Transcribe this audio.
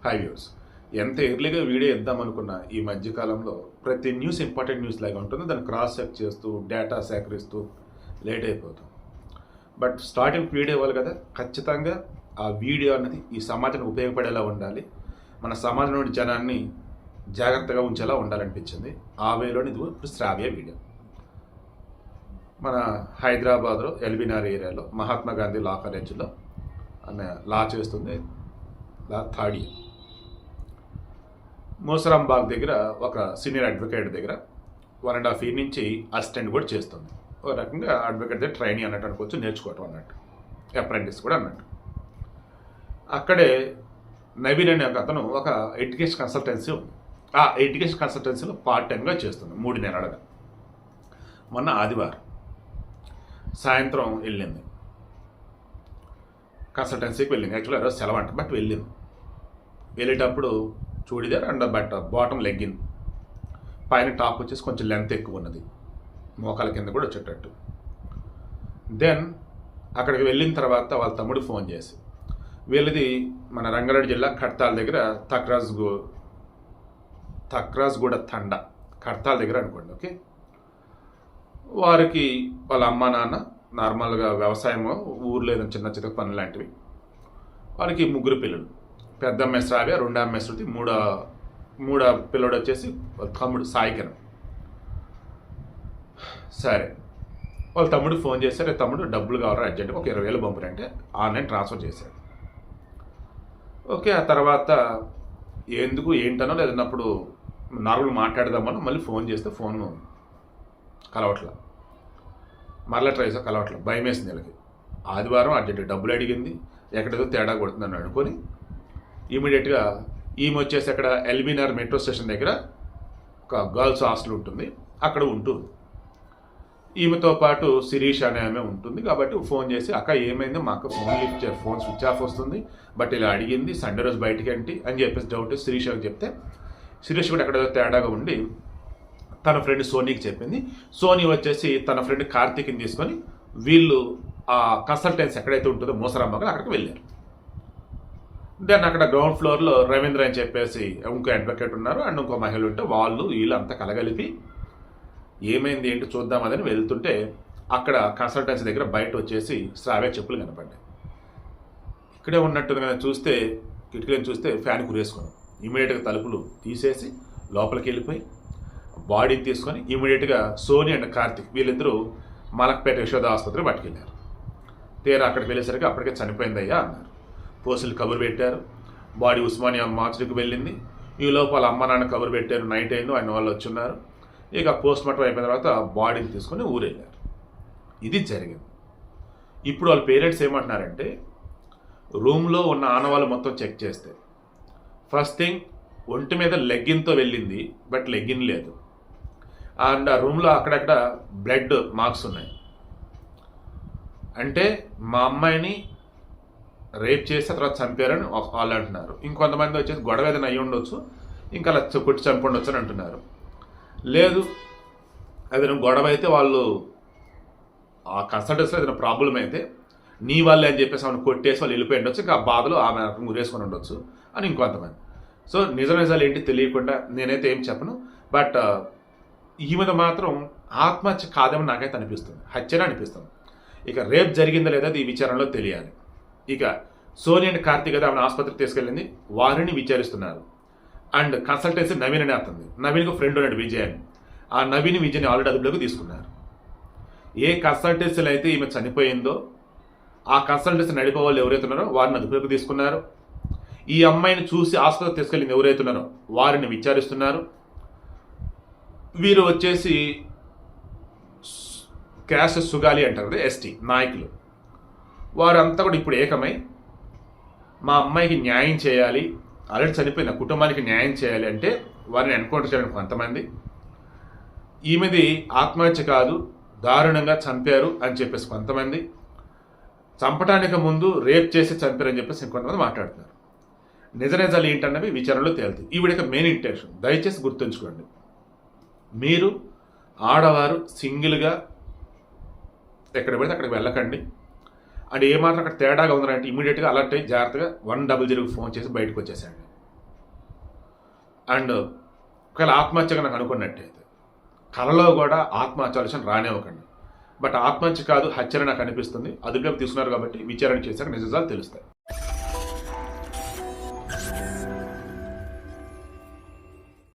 High views. ఎంత ఎర్లీగా video ఇద్దామనుకున్నా ఈ మధ్యకాలంలో ప్రతి న్యూస్ ఇంపార్టెంట్ న్యూస్ లాగా ఉంటుంది. దాన్ని క్రాస్ చెక్ చేస్తూ డేటా సేకరిస్తూ లేట్ అయిపోతుంది. బట్ స్టార్టింగ్ వీడియో ఇవ్వాలి కదా, ఖచ్చితంగా ఆ వీడియో అన్నది ఈ సమాజానికి ఉపయోగపడేలా ఉండాలి, మన సమాజంలోని జనాన్ని జాగ్రత్తగా ఉంచేలా ఉండాలనిపించింది. ఆ వేలోని ఇది ఇప్పుడు శ్రావ్య వీడియో. మన హైదరాబాద్లో ఎల్బీనగర్ ఏరియాలో మహాత్మా గాంధీ లా కాలేజీలో ఆమె లా చేస్తుంది. లా థర్డ్ ఇయర్. మోసరాంబాగ్ దగ్గర ఒక సీనియర్ అడ్వకేట్ దగ్గర 1.5 year నుంచి అసిస్టెంట్ కూడా చేస్తుంది. ఒక రకంగా అడ్వకేట్ దగ్గర ట్రైనింగ్ అన్నట్టు అనుకోవచ్చు, నేర్చుకోవటం అన్నట్టు, అప్రెంటిస్ కూడా అన్నట్టు. అక్కడే నవీన్ అనే ఒక అతను ఒక ఎడ్యుకేషన్ కన్సల్టెన్సీ ఉంది. ఆ ఎడ్యుకేషన్ కన్సల్టెన్సీలో పార్ట్ టైంగా చేస్తుంది 3 నెలలుగా. మొన్న ఆదివారం సాయంత్రం వెళ్ళింది, కన్సల్టెన్సీకి వెళ్ళింది. యాక్చువల్లీ ఆ రోజు సెలవు అంట, బట్ వెళ్ళింది. వెళ్ళేటప్పుడు చూడిదార్ అండ్ బాటమ్ లెగ్గిన్, పైన టాప్ వచ్చేసి కొంచెం లెంత్ ఎక్కువ ఉన్నది, మోకాల కింద కూడా వచ్చేటట్టు. దెన్ అక్కడికి వెళ్ళిన తర్వాత వాళ్ళ తమ్ముడు ఫోన్ చేసి, వీళ్ళది మన రంగారెడ్డి జిల్లా కడ్తాల్ దగ్గర తక్రాజ్గూడ తండా, కడ్తాల్ దగ్గర అనుకోండి. ఓకే, వారికి వాళ్ళ అమ్మ నాన్న నార్మల్గా వ్యవసాయం, ఊర్లో ఏదైనా చిన్న చిన్న పనులు లాంటివి. వాళ్ళకి 3 పిల్లలు. పెద్ద అమ్మాయి శ్రావ్య, 2వ అమ్మాయి శృతి, మూడో పిల్లడు వచ్చేసి తమ్ముడు సాయికిరణ్. సరే, వాళ్ళ తమ్ముడు ఫోన్ చేశారు, తమ్ముడు డబ్బులు కావాలి అర్జెంట్గా, ఒక 20,000 పంపురంటే ఆన్లైన్ ట్రాన్స్ఫర్ చేశాడు. ఓకే, ఆ తర్వాత ఎందుకు ఏంటనో లేదన్నప్పుడు నార్మల్ మాట్లాడదామని మళ్ళీ ఫోన్ చేస్తే ఫోన్ కలవట్ల, మరలా ట్రై చేస్తే కలవట్ల. భయం వేసింది వీళ్ళకి. ఆదివారం అర్జెంట్ డబ్బులు అడిగింది, ఎక్కడేదో తేడా కొడుతుందని అనుకొని ఇమీడియట్గా ఈమె వచ్చేసి అక్కడ ఎల్బీనగర్ మెట్రో స్టేషన్ దగ్గర ఒక గర్ల్స్ హాస్టల్ ఉంటుంది, అక్కడ ఉంటుంది. ఈమెతో పాటు శిరీష్ అనే ఆమె ఉంటుంది. కాబట్టి ఫోన్ చేసి, అక్క ఏమైంది, మా అక్క ఫోన్ లిఫ్ట్ చేసి, ఫోన్ స్విచ్ ఆఫ్ వస్తుంది, బట్ ఇలా అడిగింది, సండే రోజు బయటికి ఏంటి అని చెప్పేసి డౌట్ శిరీష్ అని చెప్తే, శిరీష్ కూడా అక్కడ తేడాగా ఉండి తన ఫ్రెండ్ సోనీకి చెప్పింది. సోనీ వచ్చేసి తన ఫ్రెండ్ కార్తీక్ని తీసుకొని వీళ్ళు ఆ కన్సల్టెన్సీ ఎక్కడైతే ఉంటుందో మోసరాంబాగ్ అక్కడికి వెళ్ళారు. దెన్ అక్కడ గ్రౌండ్ ఫ్లోర్లో రవీంద్ర అని చెప్పేసి ఇంకో అడ్వకేట్ ఉన్నారు, అండ్ ఇంకో మహిళ ఉంటే వాళ్ళు వీళ్ళు అంతా కలగలిపి ఏమైంది ఏంటి చూద్దామని వెళ్తుంటే అక్కడ కన్సల్టెన్సీ దగ్గర బయట వచ్చేసి శ్రావ్య చెప్పులు కనపడ్డాయి. ఇక్కడే ఉన్నట్టుగా చూస్తే, కిటికీలను చూస్తే ఫ్యాన్ కురేసుకున్నాం. ఇమీడియట్గా తలుపులు తీసేసి లోపలికి వెళ్ళిపోయి బాడీని తీసుకొని ఇమీడియట్గా సోనీ అండ్ కార్తిక్ వీళ్ళిద్దరూ మలక్పేట యశోద ఆసుపత్రికి పట్టుకెళ్ళారు. తీరా అక్కడికి వెళ్ళేసరికి అప్పటికే చనిపోయిందయ్యా అన్నారు. పోలీసులు కబురు పెట్టారు. బాడీ ఉస్మానియా మార్చురికి వెళ్ళింది. ఈ లోపల అమ్మ నాన్న కబురు పెట్టారు, నైట్ అయిందో ఆయన వాళ్ళు వచ్చున్నారు. ఇక పోస్ట్ మార్టం అయిపోయిన తర్వాత బాడీని తీసుకొని ఊరెళ్ళారు. ఇది జరిగింది. ఇప్పుడు వాళ్ళ పేరెంట్స్ ఏమంటున్నారంటే, రూమ్లో ఉన్న ఆనవాళ్ళు మొత్తం చెక్ చేస్తే ఫస్ట్ థింగ్ ఒంటి మీద లెగ్గిన్తో వెళ్ళింది, బట్ లెగ్గిన్ లేదు. అండ్ ఆ రూమ్లో అక్కడక్కడ బ్లడ్ మార్క్స్ ఉన్నాయి. అంటే మా అమ్మాయిని రేప్ చేసి తర్వాత చంపారని వాళ్ళు అంటున్నారు. ఇంకొంతమంది వచ్చేసి గొడవ ఏదైనా అయ్యి ఉండొచ్చు, ఇంకా అలా కొట్టి చంపి ఉండొచ్చు అని అంటున్నారు. లేదు, ఏదైనా గొడవ అయితే వాళ్ళు ఆ కన్సల్టెన్సీలో ఏదైనా ప్రాబ్లం అయితే నీ వాళ్ళే అని చెప్పేసి ఆమెను కొట్టేసి వాళ్ళు వెళ్ళిపోయి ఉండొచ్చు, ఇంకా ఆ బాధలో ఆమె మురేసుకొని ఉండొచ్చు అని ఇంకొంతమంది. సో నిజాలు ఏంటి తెలియకుండా నేనైతే ఏం చెప్పను. బట్ ఈ మీద మాత్రం ఆత్మహత్య కాదేమని నాకైతే అనిపిస్తుంది, హత్యనే అనిపిస్తుంది. ఇక రేప్ జరిగిందా లేదా ఈ విచారణలో తెలియాలి. ఇక సోనీ అండ్ కార్తీక్ అయితే ఆమెను ఆసుపత్రికి తీసుకెళ్ళింది, వారిని విచారిస్తున్నారు. అండ్ కన్సల్టెన్సీ నవీన్ అనే అతను, నవీన్కు ఫ్రెండ్ ఉన్నాడు విజయ్ అని. ఆ నవీన్ విజయ్ని ఆల్రెడీ అదుపులోకి తీసుకున్నారు. ఏ కన్సల్టెన్సీలో అయితే ఈమె చనిపోయిందో ఆ కన్సల్టెన్సీ నడిపే వాళ్ళు ఎవరైతే ఉన్నారో వారిని అదుపులోకి తీసుకున్నారు. ఈ అమ్మాయిని చూసి ఆసుపత్రికి తీసుకెళ్ళింది ఎవరైతే ఉన్నారో వారిని విచారిస్తున్నారు. వీరు వచ్చేసి క్యాష్ సుగాలి అంటారు కదా, ఎస్టీ నాయకులు, వారంతా కూడా ఇప్పుడు ఏకమై మా అమ్మాయికి న్యాయం చేయాలి, ఆల్రెడీ చనిపోయిన కుటుంబానికి న్యాయం చేయాలి అంటే వారిని ఎన్కౌంటర్ చేయడానికి కొంతమంది, ఈమెది ఆత్మహత్య కాదు దారుణంగా చంపారు అని చెప్పేసి కొంతమంది, చంపడానికి ముందు రేప్ చేసి చంపారని చెప్పేసి ఇంకొంతమంది మాట్లాడుతున్నారు. నిజాలు ఏంటన్నవి విచారణలో తేలుతాయి. ఈవిడ మెయిన్ ఇంటెన్షన్ దయచేసి గుర్తుంచుకోండి, మీరు ఆడవారు సింగిల్గా ఎక్కడ పడితే అక్కడికి వెళ్ళకండి. అండ్ ఏమాత్రం అక్కడ తేడాగా ఉందంటే ఇమీడియట్గా అలర్ట్ అయ్యి జాగ్రత్తగా 100 ఫోన్ చేసి బయటకు వచ్చేసండి. అండ్ ఒకవేళ ఆత్మహత్యగా నాకు అనుకున్నట్టయితే కలలో కూడా ఆత్మహత్య ఆలోచన రానివ్వకండి. బట్ ఆత్మహత్య కాదు, హత్యని నాకు అనిపిస్తుంది. అదుపులోకి తీసుకున్నారు కాబట్టి విచారణ చేశాక నిజాలు తెలుస్తాయి.